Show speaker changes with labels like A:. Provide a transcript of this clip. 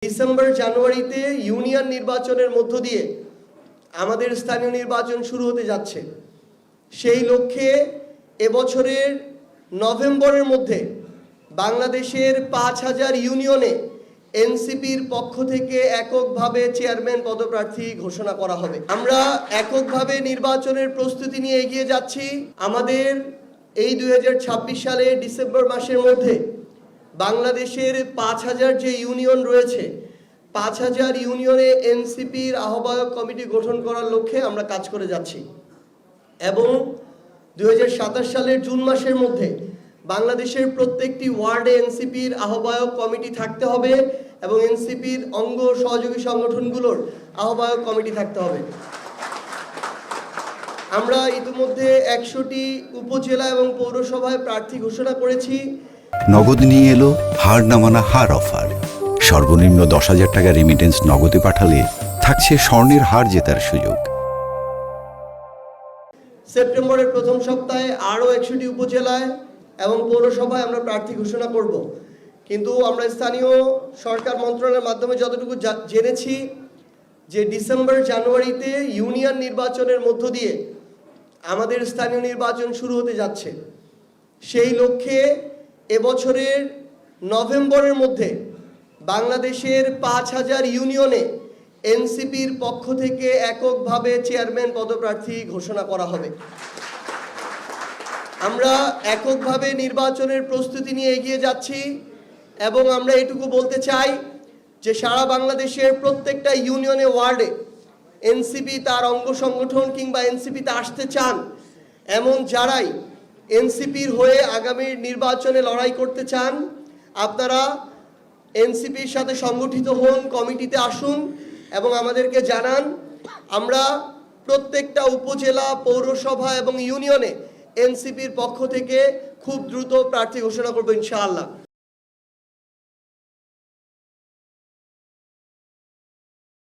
A: December জানুয়ারিতে union নির্বাচনের মধ্য দিয়ে আমাদের স্থানীয় নির্বাচন শুরু হতে যাচ্ছে। সেই লক্ষ্যে এবছরের নভেম্বরের মধ্যে বাংলাদেশের ৫,০০০ ইউনিয়নে এনসিপির পক্ষ থেকে এককভাবে চেয়ারম্যান পদপ্রার্থী ঘোষণা করা হবে। আমরা এককভাবে নির্বাচনের প্রস্তুতি নিয়ে এগিয়ে যাচ্ছি। আমাদের এই ২০২৬ সালের ডিসেম্বর মাসের মধ্যে বাংলাদেশের ৫,০০০ যে ইউনিয়ন রয়েছে, ৫,০০০ ইউনিয়নে এনসিপির আহ্বায়ক কমিটি গঠন করার লক্ষ্যে আমরা কাজ করে যাচ্ছি এবং ২০২৭ সালের জুন মাসের মধ্যে বাংলাদেশের প্রত্যেকটি ওয়ার্ডে এনসিপির আহ্বায়ক কমিটি থাকতে হবে এবং এনসিপির অঙ্গ সহযোগী সংগঠনগুলোর আহ্বায়ক কমিটি থাকতে হবে। আমরা ইতিমধ্যে ১০০টি উপজেলা এবং পৌরসভায় প্রার্থী ঘোষণা করেছি।
B: নগদ নিয়ে এলো হার না মানা হার অফার। সর্বনিম্ন ১০,০০০ টাকা রেমিটেন্স নগদে পাঠালে থাকছে স্বর্ণের হার জেতার সুযোগ।
A: সেপ্টেম্বরের প্রথম সপ্তাহে আরও ১০০টি উপজেলায় এবং পৌরসভায় আমরা প্রার্থী ঘোষণা করব। কিন্তু আমরা স্থানীয় সরকার মন্ত্রণালয়ের মাধ্যমে যতটুকু জেনেছি যে ডিসেম্বর জানুয়ারিতে ইউনিয়ন নির্বাচনের মধ্য দিয়ে আমাদের স্থানীয় নির্বাচন শুরু হতে যাচ্ছে। সেই লক্ষ্যে এবছরের নভেম্বরের মধ্যে বাংলাদেশের ৫,০০০ ইউনিয়নে এনসিপির পক্ষ থেকে এককভাবে চেয়ারম্যান পদপ্রার্থী ঘোষণা করা হবে। আমরা এককভাবে নির্বাচনের প্রস্তুতি নিয়ে এগিয়ে যাচ্ছি এবং আমরা এটুকু বলতে চাই যে সারা বাংলাদেশের প্রত্যেকটা ইউনিয়নে ওয়ার্ডে এনসিপি তার অঙ্গ সংগঠন কিংবা এনসিপিতে আসতে চান এমন যারাই এনসিপির হয়ে আগামী নির্বাচনে লড়াই করতে চান, আপনারা এনসিপির সাথে সংগঠিত হন, কমিটিতে আসুন এবং আমাদেরকে জানান। আমরা প্রত্যেকটা উপজেলা, পৌরসভা এবং ইউনিয়নে এনসিপির পক্ষ থেকে খুব দ্রুত প্রার্থী ঘোষণা করব ইনশাআল্লাহ।